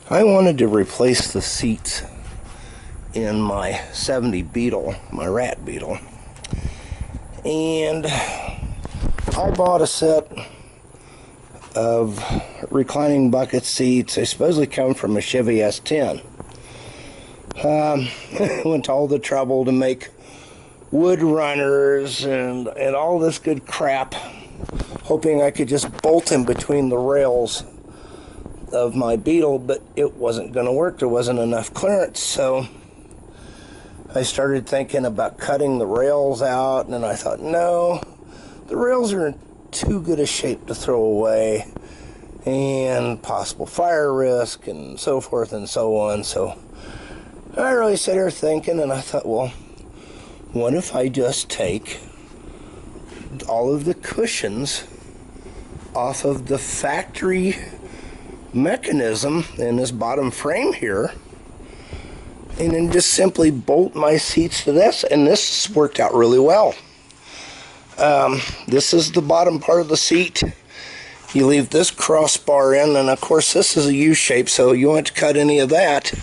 I wanted to replace the seats in my 70 Beetle, my rat Beetle, and I bought a set of reclining bucket seats. They supposedly come from a Chevy S10. Went to all the trouble to make wood runners and all this good crap, hoping I could just bolt them between the rails of my Beetle, but it wasn't going to work. There wasn't enough clearance, so I started thinking about cutting the rails out, and I thought, no, the rails are in too good a shape to throw away, and possible fire risk, and so forth and so on. So I really sat here thinking, and I thought, well, what if I just take all of the cushions off of the factory mechanism in this bottom frame here, and then just simply bolt my seats to this, and this worked out really well. This is the bottom part of the seat. You leave this crossbar in, and of course this is a U shape, so you won't cut any of that.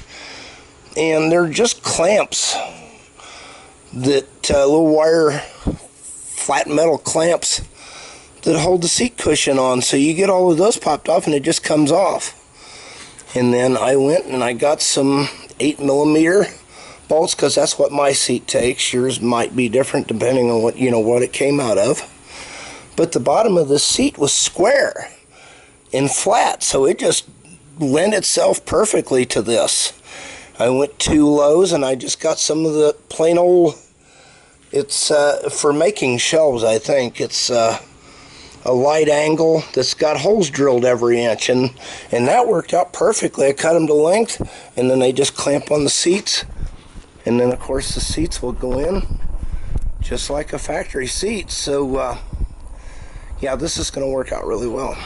And they're just clamps, that little wire flat metal clamps that hold the seat cushion on, so you get all of those popped off and it just comes off. And then I went and I got some 8mm bolts, because that's what my seat takes. Yours might be different depending on what what it came out of. But the bottom of the seat was square and flat, so it just lent itself perfectly to this. I went to Lowe's and I just got some of the plain old, it's for making shelves, I think. It's a light angle that's got holes drilled every inch, and that worked out perfectly. I cut them to length, and then they just clamp on the seats, and then of course the seats will go in just like a factory seat. So yeah, this is going to work out really well.